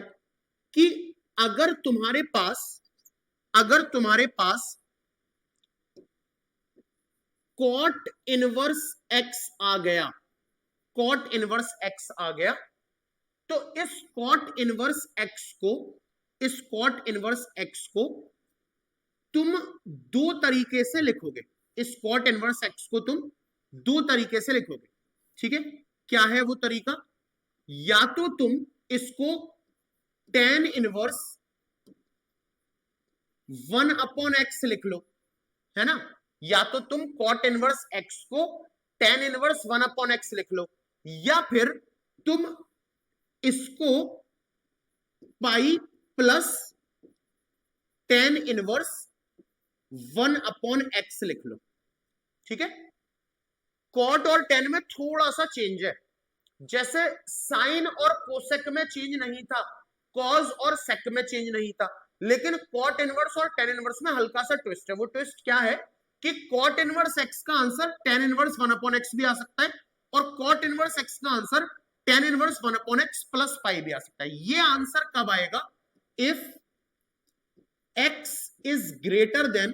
कि अगर तुम्हारे पास कॉट इनवर्स एक्स आ गया, कॉट इनवर्स एक्स आ गया, तो इस कॉट इनवर्स एक्स को तुम दो तरीके से लिखोगे। इस कॉट इनवर्स एक्स को तुम दो तरीके से लिखोगे। ठीक है, क्या है वो तरीका? या तो तुम इसको tan इनवर्स 1/x लिख लो, है ना, या तो तुम कॉट इनवर्स x को tan इनवर्स 1/x लिख लो, या फिर तुम इसको पाई प्लस tan इनवर्स 1/x लिख लो। ठीक है, कॉट और tan में थोड़ा सा चेंज है, जैसे साइन और कोसेक में चेंज नहीं था, कॉज और सेक में चेंज नहीं था, लेकिन कॉट इनवर्स और tan इनवर्स में हल्का सा ट्विस्ट है। वो ट्विस्ट क्या है कि कॉट इनवर्स x का आंसर tan इनवर्स 1/x भी आ सकता है, और कॉट इनवर्स x का answer tan inverse 1/x plus pi भी आ सकता है। ये आंसर कब आएगा? If x is greater than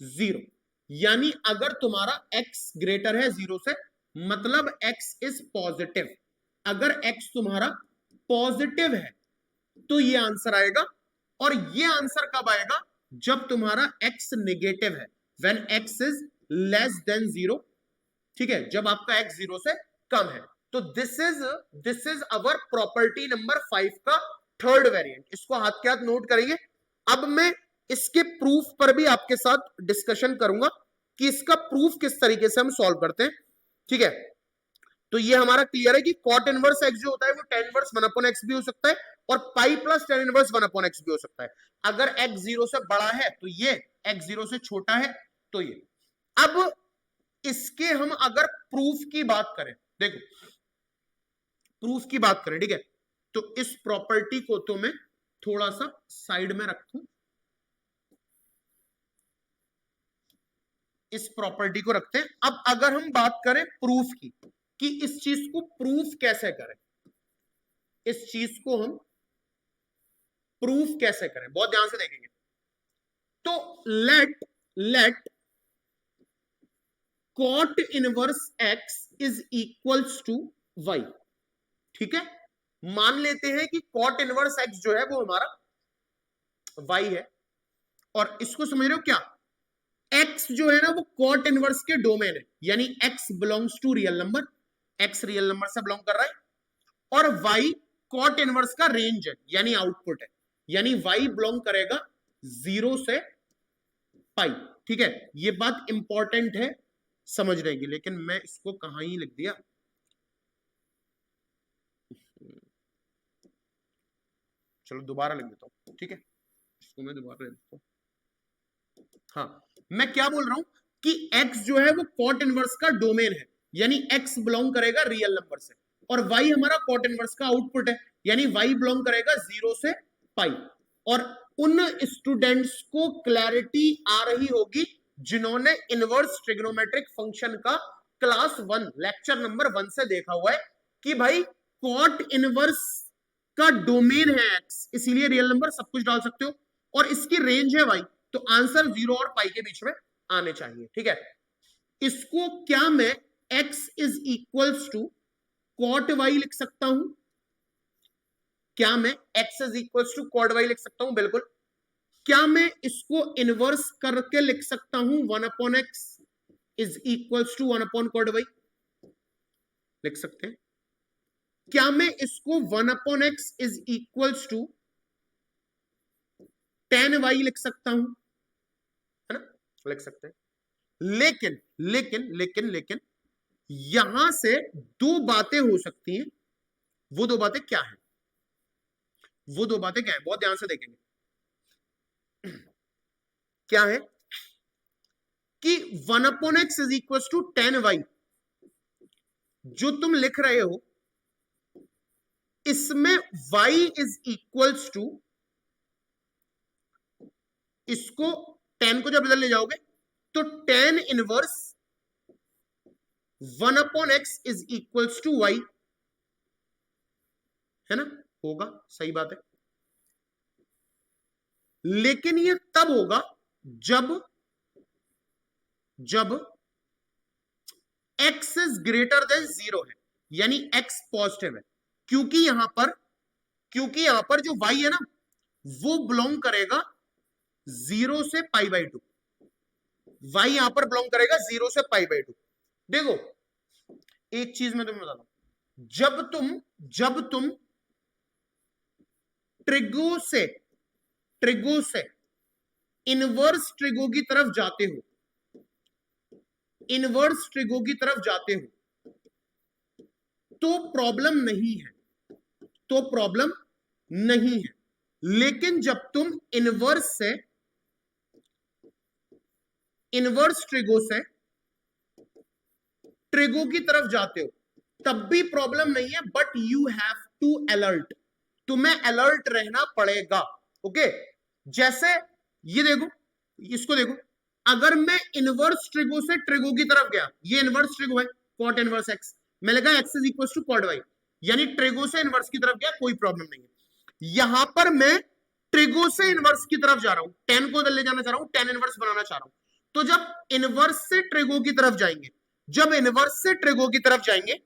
0, यानी अगर तुम्हारा x ग्रेटर है 0 से, मतलब x इज पॉजिटिव। अगर x तुम्हारा पॉजिटिव है तो ये आंसर आएगा, और ये आंसर कब आएगा? जब तुम्हारा x नेगेटिव है, when x is less than 0। ठीक है, जब आपका x 0 से कम है। तो this is our property number 5 का थर्ड वेरिएंट। इसको हाथ के हाथ नोट करेंगे। अब मैं इसके प्रूफ पर भी आपके साथ डिस्कशन करूंगा कि इसका प्रूफ किस तरीके से हम सॉल्व करते हैं। ठीक है, तो ये हमारा क्लियर है कि कॉट इनवर्स एक्स जो होता है वो tan इनवर्स 1/x भी हो सकता है और पाई प्लस tan इनवर्स 1/x भी हो सकता है। अगर x 0 से बड़ा है तो ये, x 0 से छोटा है तो ये। अब इसके हम अगर प्रूफ की बात करें, देखो प्रूफ की बात करें, ठीक है, तो इस प्रॉपर्टी को तो मैं थोड़ा सा साइड में रखूं, इस प्रॉपर्टी को रखते हैं। अब अगर हम बात करें प्रूफ की कि इस चीज को प्रूफ कैसे करें, इस चीज को हम प्रूफ कैसे करें, बहुत ध्यान से देखेंगे। तो let cot inverse x is equals to y, ठीक है। मान लेते हैं कि कॉट इनवर्स एक्स जो है वो हमारा वाई है, और इसको समझ रहे हो क्या, x जो है ना वो कॉट इनवर्स के डोमेन है, यानी x belongs to real number, x real number से बिलोंग कर रहा है, और y कॉट इनवर्स का रेंज है यानी आउटपुट है, यानी y बिलोंग करेगा 0 से पाई, ठीक है। ये बात इंपॉर्टेंट है समझने की, लेकिन मैं इसको कहां ही लिख दिया, चलो दोबारा लिख देता हूं, ठीक है, इसको मैं दोबारा लिख देता हूं। हाँ, मैं क्या बोल रहा हूं कि x जो है वो कॉट इनवर्स का डोमेन है, यानी x बिलोंग करेगा रियल नंबर से, और y हमारा कॉट इनवर्स का आउटपुट है, यानी y बिलोंग करेगा 0 से पाई। और उन स्टूडेंट्स को क्लैरिटी आ रही होगी जिन्होंने इनवर्स ट्रिग्नोमेट्रिक फंक्शन का क्लास 1 लेक्चर नंबर 1 से देखा हुआ है कि भाई कॉट इनवर्स का डोमेन है x, इसीलिए रियल नंबर सब कुछ डाल सकते हो, और इसकी रेंज है y, तो आंसर 0 और पाई के बीच में आने चाहिए, ठीक है। इसको क्या मैं x is equals to cot y लिख सकता हूं, क्या मैं x is equals to cot y लिख सकता हूं, बिल्कुल। क्या मैं इसको इनवर्स करके लिख सकता हूं 1/x is equals to 1 cot y, लिख सकते हैं। क्या मैं इसको 1/x is equals to tan y लिख सकता हूं, है ना, लिख सकते हैं। लेकिन लेकिन लेकिन लेकिन यहां से दो बातें हो सकती हैं, वो दो बातें क्या है, वो दो बातें क्या है, बहुत ध्यान से देखेंगे। क्या है कि 1/x is equal to tan y, जो तुम लिख रहे हो इसमें y इज इक्वल्स टू, इसको tan को जब इधर ले जाओगे तो tan inverse 1/x is equals to y, है ना, होगा, सही बात है। लेकिन ये तब होगा जब x इज ग्रेटर देन 0 है, यानी x पॉजिटिव है, क्योंकि यहां पर जो y है ना वो बिलोंग करेगा 0 से π/2, y यहां पर बिलोंग करेगा 0 से π/2। देखो एक चीज मैं तुम्हें बताता हूं, जब तुम ट्रिगो से इनवर्स ट्रिगो की तरफ जाते हो, इनवर्स ट्रिगो की तरफ जाते हो तो प्रॉब्लम नहीं है, तो प्रॉब्लम नहीं है। लेकिन जब तुम इनवर्स ट्रिगो से ट्रिगो की तरफ जाते हो तब भी प्रॉब्लम नहीं है, but you have to alert, तुम्हें अलर्ट रहना पड़ेगा, ओके। जैसे ये देखो, इसको देखो, अगर मैं इनवर्स ट्रिगो से ट्रिगो की तरफ गया, ये इनवर्स ट्रिगो है कॉट इनवर्स एक्स, मैं लगा x is equal to cot y, यानी ट्रिगो से इनवर्स की तरफ गया, कोई प्रॉब्लम नहीं है। यहां पर मैं ट्रिगो से इनवर्स की तरफ जा रहा हूं, टेन को ले जाना चाह रहा हूं, टेन इनवर्स बनाना चाह रहा हूं। तो जब इनवर्स से ट्रिगो की तरफ जाएंगे, जब इनवर्स से ट्रिगो की तरफ जाएंगे,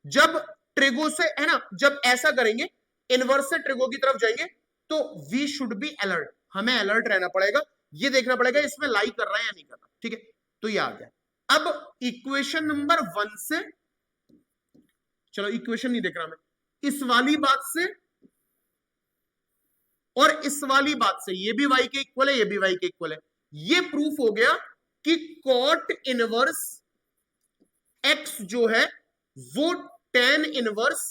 जब ट्रिगो से, है ना, जब ऐसा करेंगे इनवर्स से ट्रिगो की तरफ जाएंगे तो वी शुड बी अलर्ट, हमें अलर्ट रहना पड़ेगा, ये देखना पड़ेगा इसमें लाई कर रहा है या नहीं कर रहा, ठीक है। तो ये आ गया। अब इक्वेशन नंबर 1 से, चलो इक्वेशन नहीं देख रहा मैं, इस वाली बात से और इस वाली बात से, ये भी y के इक्वल है, ये भी y के इक्वल है, ये प्रूफ हो गया कि कॉट इनवर्स x जो है वो tan इनवर्स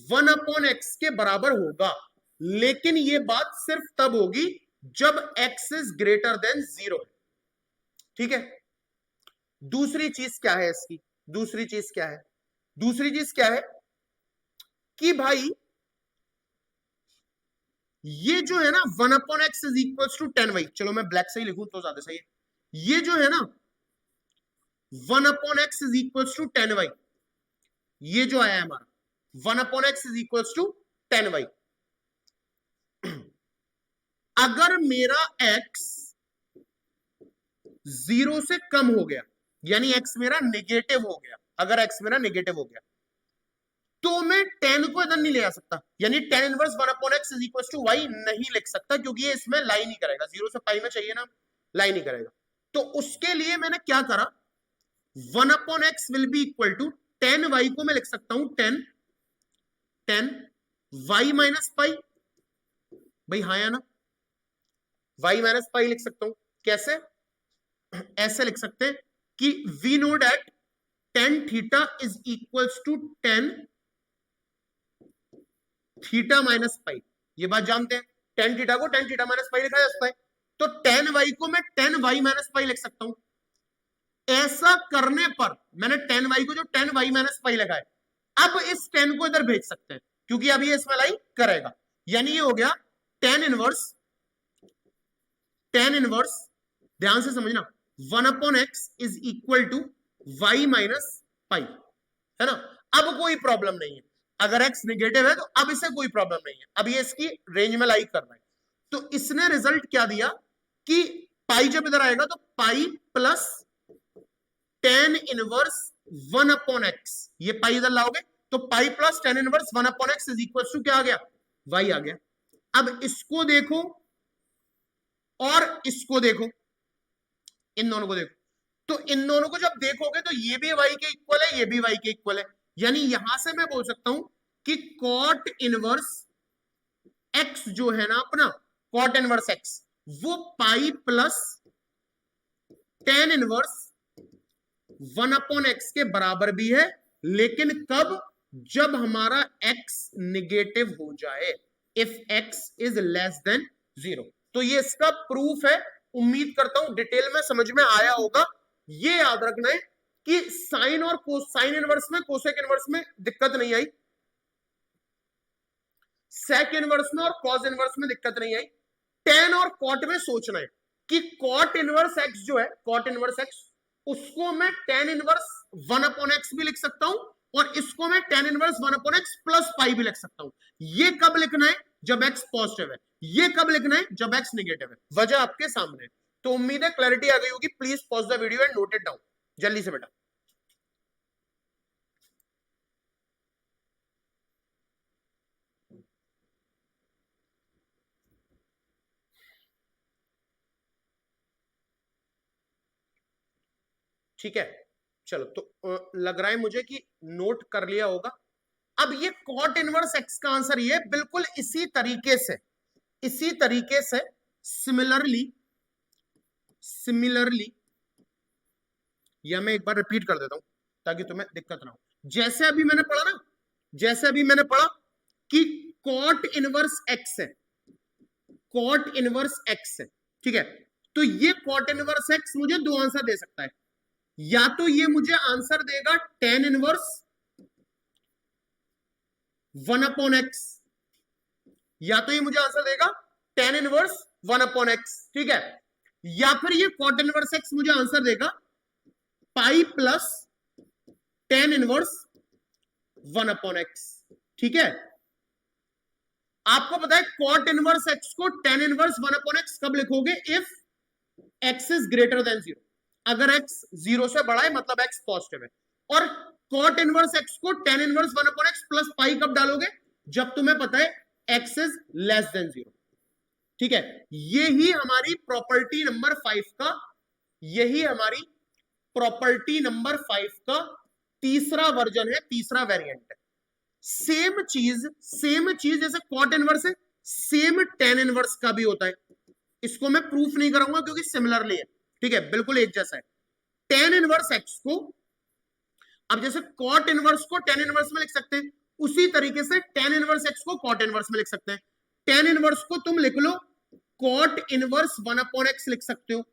1/x के बराबर होगा, लेकिन ये बात सिर्फ तब होगी जब x इज ग्रेटर देन 0। ठीक है, दूसरी चीज क्या है इसकी, दूसरी चीज क्या है, दूसरी चीज क्या है कि भाई ये जो है ना 1/x is equal to 10y, चलो मैं ब्लैक से ही लिखूं तो ज्यादा सही है, ये जो है ना 1/x is equal to 10y, ये जो आया है हमारा 1/x is equal to 10y। अगर मेरा x 0 से कम हो गया, यानी x मेरा नेगेटिव हो गया, अगर x मेरा नेगेटिव हो गया तो मैं 10 को इधर नहीं ले आ सकता, यानी tan inverse 1/x is equal to y नहीं लिख सकता, क्योंकि ये इसमें लाई नहीं करेगा, 0 से पाई में चाहिए ना, लाई नहीं करेगा। तो उसके लिए मैंने क्या करा, 1/x will be equal to 10y को मैं लिख सकता हूं 10 y माइनस पाई, भाई हाँ या ना, y माइनस पाई लिख सकता हूं, कैसे, ऐसे लिख सकते हैं कि we know that tan theta is equals to 10 theta minus pi, ये बात जानते हैं, tan थीटा को tan थीटा माइनस पाई लिखा जा सकता है, तो tan y को मैं tan y माइनस पाई लिख सकता हूं। ऐसा करने पर मैंने tan y को जो tan y माइनस पाई लिखा है, अब इस 10 को इधर भेज सकते हैं, क्योंकि अब ये इसमें लाई करेगा, यानी ये हो गया tan इनवर्स, ध्यान से समझना, 1/x is equal to y minus pi, है ना। अब कोई प्रॉब्लम नहीं है, अगर x नेगेटिव है तो अब इसे कोई प्रॉब्लम नहीं है, अब ये इसकी रेंज में लाई कर रहा है। तो इसने रिजल्ट क्या दिया कि पाई जब इधर आएगा तो pi plus tan inverse 1/x, ये पाई इधर लाओगे तो pi plus tan inverse 1/x is equal to क्या आ गया, y आ गया। अब इसको देखो और इसको देखो, इन दोनों को देखो, तो इन दोनों को जब देखोगे तो ये भी y के इक्वल है, ये भी y के इक्वल है, यानी यहां से मैं बोल सकता हूं कि cot इनवर्स x जो है ना अपना cot इनवर्स x, वो पाई प्लस tan इनवर्स 1/x के बराबर भी है, लेकिन कब, जब हमारा x निगेटिव हो जाए, if x is less than 0। तो ये इसका प्रूफ है, उम्मीद करता हूं डिटेल में समझ में आया होगा। ये याद रखना है कि साइन और साइन इनवर्स में, कोसेक इनवर्स में दिक्कत नहीं आई, सेक इनवर्स में और कॉस इनवर्स में दिक्कत नहीं आई, टेन और कॉट में सोचना है कि कॉट इनवर्स एक्स जो है, कॉट इनवर्स एक्स, उसको मैं टेन इनवर्स 1/x भी लिख सकता हूं, और इसको मैं tan inverse 1/x plus pi भी लिख सकता हूं। ये कब लिखना है, जब x पॉजिटिव है, ये कब लिखना है, जब x नेगेटिव है, वजह आपके सामने है। तो उम्मीद है क्लैरिटी आ गई होगी। Please pause the video and note it down जल्दी से बेटा। ठीक है, चलो, तो लग रहा है मुझे कि नोट कर लिया होगा। अब ये कॉट इनवर्स एक्स का आंसर ये बिल्कुल इसी तरीके से, इसी तरीके से सिमिलरली या मैं एक बार रिपीट कर देता हूं ताकि तुम्हें दिक्कत ना हो। जैसे अभी मैंने पढ़ा ना, जैसे अभी मैंने पढ़ा कि कॉट इनवर्स एक्स है, कॉट इनवर्स एक्स है, ठीक है, तो ये कॉट इनवर्स एक्स मुझे दो आंसर दे सकता है, या तो ये मुझे आंसर देगा टेन इनवर्स 1/x, या तो ये मुझे आंसर देगा टेन इनवर्स 1/x, ठीक है, या फिर ये कॉट इनवर्स एक्स मुझे आंसर देगा pi plus tan inverse 1/x, ठीक है। आपको पता है कॉट इनवर्स एक्स को टेन इनवर्स 1/x कब लिखोगे, if x is greater than 0, अगर x 0 से बड़ा है मतलब x पॉजिटिव है। और कॉट इनवर्स x को tan inverse 1/x plus pi कब डालोगे, जब तुम्हें पता है x इज लेस देन 0, ठीक है। यही हमारी प्रॉपर्टी नंबर 5 का, यही हमारी प्रॉपर्टी नंबर 5 का तीसरा वर्जन है, तीसरा वेरिएंट है। सेम चीज जैसे कॉट इनवर्स है, सेम टेन इनवर्स का भी होता है। इसको मैं प्रूफ नहीं कराऊंगा क्योंकि सिमिलरली है, ठीक है, बिल्कुल एक जैसा है। टेन इनवर्स एक्स को अब जैसे कॉट इनवर्स को टेन इनवर्स में लिख सकते हैं, उसी तरीके से टेन इनवर्स एक्स को कॉट इनवर्स में लिख सकते हैं। टेन इनवर्स को तुम लिख लो कॉट इनवर्स 1/x लिख सकते हो।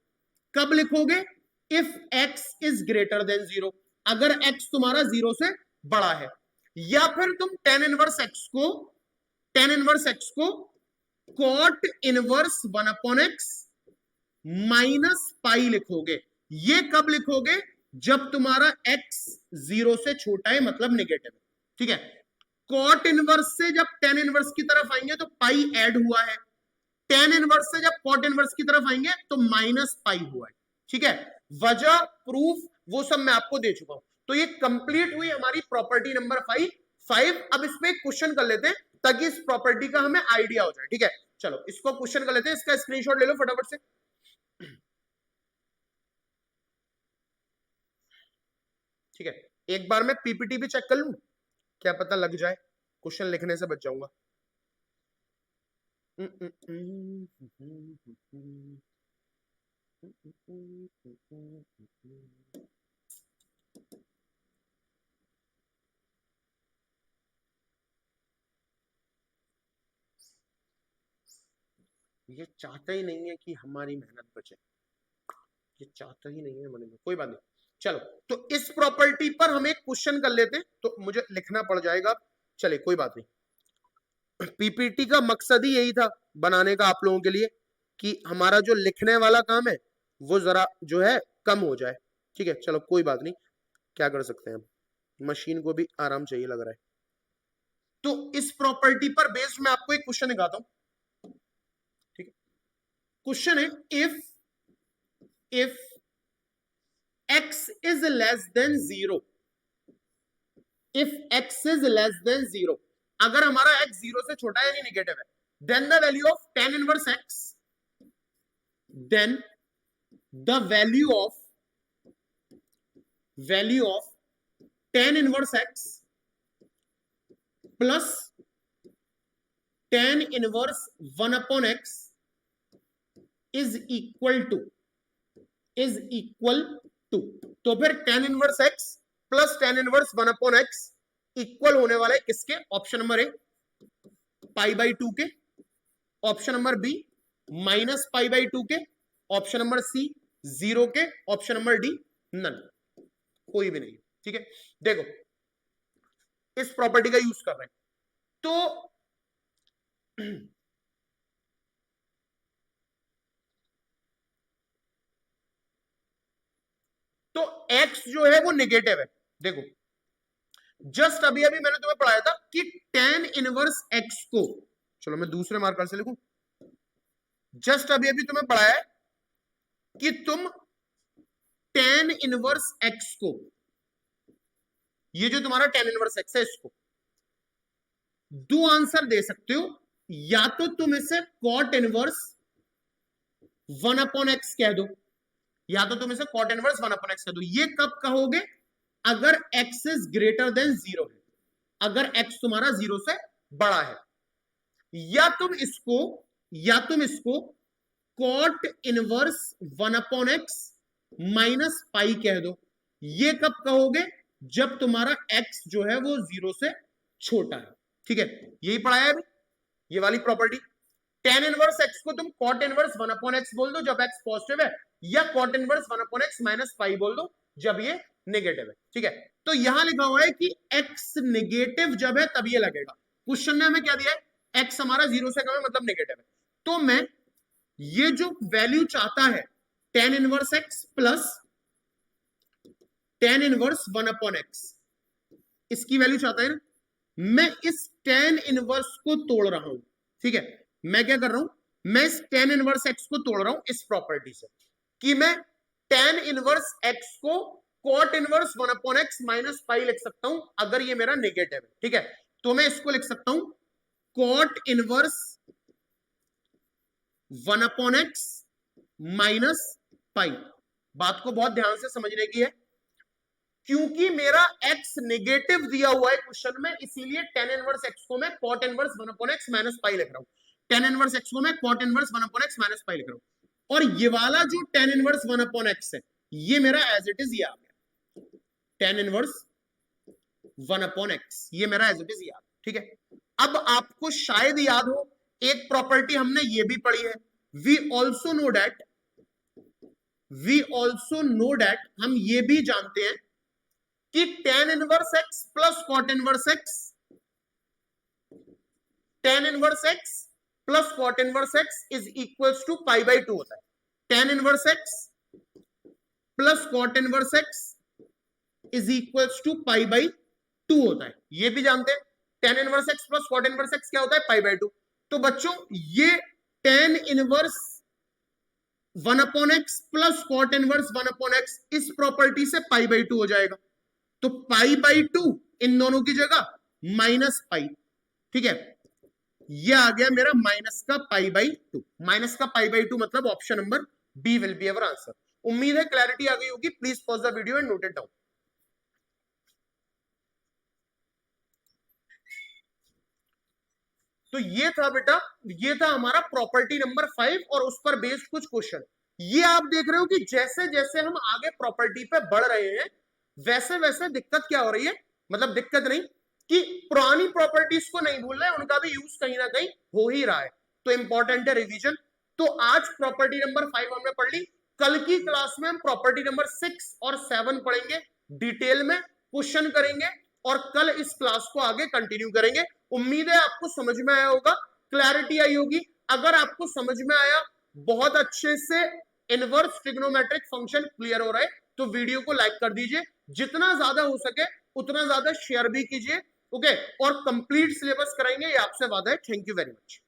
कब लिखोगे? If x is greater than 0, अगर x तुम्हारा 0 से बड़ा है। या फिर तुम टेन इनवर्स x को cot inverse 1/x minus pi लिखोगे। ये कब लिखोगे? जब तुम्हारा x 0 से छोटा है, मतलब नेगेटिव है। ठीक है, कॉट इनवर्स से जब टेन इनवर्स की तरफ आएंगे तो पाई ऐड हुआ है, टेन इनवर्स से जब कॉट इनवर्स की तरफ आएंगे तो माइनस पाई हुआ है। ठीक है, वजह, प्रूफ, वो सब मैं आपको दे चुका हूं। तो ये कंप्लीट हुई हमारी प्रॉपर्टी नंबर 5। अब इस पे क्वेश्चन कर लेते हैं ताकि इस प्रॉपर्टी का हमें आइडिया हो जाए। ठीक है, चलो इसको क्वेश्चन कर लेते हैं, इसका स्क्रीनशॉट ले लो फटाफट से। ठीक है, एक बार मैं पीपीटी भी चेक कर लूं, क्या पता लग जाए, क्वेश्चन लिखने से बच जाऊंगा। ये चाहता ही नहीं है कि हमारी मेहनत बचे, ये चाहता ही नहीं है मन में। कोई बात नहीं, चलो तो इस प्रॉपर्टी पर हम एक क्वेश्चन कर लेते हैं, तो मुझे लिखना पड़ जाएगा। चलिए कोई बात नहीं, पीपीटी का मकसद ही यही था बनाने का आप लोगों के लिए, कि हमारा जो लिखने वाला काम है वो जरा जो है कम हो जाए। ठीक है, चलो कोई बात नहीं, क्या कर सकते हैं, मशीन को भी आराम चाहिए लग रहा है। तो इस प्रॉपर्टी पर बेस्ड मैं आपको एक क्वेश्चन दिखाता हूं। ठीक है, क्वेश्चन है if x is less than 0, if x is less than 0, अगर हमारा x 0 से छोटा है यानी नेगेटिव है, then the value of tan inverse x, then the value of tan inverse x plus tan inverse 1/x is equal to तो फिर tan inverse x plus tan inverse 1/x equal होने वाला है किसके? ऑप्शन नंबर ए π/2 के, option number B -π/2 के, option number C 0 के, option number D none, कोई भी नहीं। ठीक है, देखो इस प्रॉपर्टी का यूज कर रहे हैं तो x जो है वो नेगेटिव है। देखो जस्ट अभी मैंने तुम्हें पढ़ाया था कि tan इनवर्स x को, चलो मैं दूसरे मार्कर से लिखूं, जस्ट अभी तुम्हें पढ़ाया है कि तुम tan इनवर्स x को, ये जो तुम्हारा tan इनवर्स x है, इसको दो आंसर दे सकते हो, या तो तुम इसे cot इनवर्स 1/x कह दो, या तो तुम इसे cot इनवर्स 1/x कह दो। ये कब कहोगे? अगर x इज ग्रेटर देन 0 है, अगर x तुम्हारा 0 से बड़ा है। या तुम इसको cot इनवर्स 1/x माइनस पाई कह दो। ये कब कहोगे? जब तुम्हारा x जो है वो 0 से छोटा है। ठीक है, यही पढ़ाया है अभी, ये वाली प्रॉपर्टी। tan इनवर्स x को तुम cot इनवर्स 1/x बोल दो जब x पॉजिटिव है, या cot इनवर्स 1/x माइनस पाई बोल दो जब ये नेगेटिव है। ठीक है, तो यहां लिखा हुआ है कि x नेगेटिव जब है तब ये लगेगा। क्वेश्चन ने हमें क्या दिया है? x हमारा 0 से कम है मतलब नेगेटिव है। तो मैं ये जो वैल्यू चाहता है tan inverse x plus tan inverse 1/x, इसकी वैल्यू चाहता है ना, मैं इस tan इनवर्स को तोड़ रहा हूं। ठीक है, मैं क्या कर रहा हूं? मैं इस tan इनवर्स x को तोड़ रहा हूं इस प्रॉपर्टी से, कि मैं tan इनवर्स x को cot इनवर्स 1/x माइनस पाई लिख सकता हूं अगर ये मेरा नेगेटिव है। ठीक है, तो मैं इसको लिख सकता हूं cot इनवर्स 1/x माइनस पाई। बात को बहुत ध्यान से समझने की है, क्योंकि मेरा x नेगेटिव दिया हुआ है क्वेश्चन में, इसीलिए tan इनवर्स x को मैं cot इनवर्स 1/x माइनस पाई लिख रहा हूं। tan इनवर्स x को मैं cot इनवर्स 1/x माइनस पाई लिख रहा हूं, और ये वाला जो tan इनवर्स 1/x है, ये मेरा एज इट इज ये आ गया tan इनवर्स 1/x, ये मेरा एज इट इज याद, ठीक है। अब आपको शायद याद हो एक प्रॉपर्टी हमने ये भी पढ़ी है, वी ऑल्सो नो डैट, हम ये भी जानते हैं कि tan inverse x plus cot inverse x, tan inverse x plus cot inverse x is equals to π/2 होता है। tan inverse x plus cot inverse x is equals to π/2 होता है, ये भी जानते हैं। tan inverse x plus cot inverse x क्या होता है, π/2। तो बच्चों ये tan inverse 1/x plus cot inverse 1/x इस प्रॉपर्टी से π/2 हो जाएगा। तो π/2 इन दोनों की जगह माइनस पाई, ठीक है, ये आ गया मेरा माइनस का π/2। माइनस का π/2 मतलब option number B will be our answer. उम्मीद है क्लैरिटी आ गई होगी। Please pause the video and note it down. तो ये था बेटा, ये था हमारा प्रॉपर्टी नंबर 5 और उस पर बेस्ड कुछ क्वेश्चन। ये आप देख रहे हो कि जैसे जैसे हम आगे प्रॉपर्टी पे बढ़ रहे हैं वैसे वैसे दिक्कत क्या हो रही है, मतलब दिक्कत नहीं कि पुरानी प्रॉपर्टीज को नहीं भूल रहे, उनका भी यूज कहीं ना कहीं हो ही रहा है। तो इंपॉर्टेंट है रिवीजन। तो आज प्रॉपर्टी नंबर 5 हमने पढ़ ली। कल की क्लास में हम प्रॉपर्टी नंबर 6 और 7 पढ़ेंगे, डिटेल में क्वेश्चन करेंगे और कल इस क्लास को आगे कंटिन्यू करेंगे। उम्मीद है आपको समझ में आया होगा, क्लैरिटी आई होगी। अगर आपको समझ में आया, बहुत अच्छे से इनवर्स ट्रिग्नोमेट्रिक फंक्शन क्लियर हो रहा है, तो वीडियो को लाइक कर दीजिए, जितना ज्यादा हो सके उतना ज्यादा शेयर भी कीजिए, ओके। और कंप्लीट सिलेबस कराएंगे, ये आपसे वादा है। Thank you very much.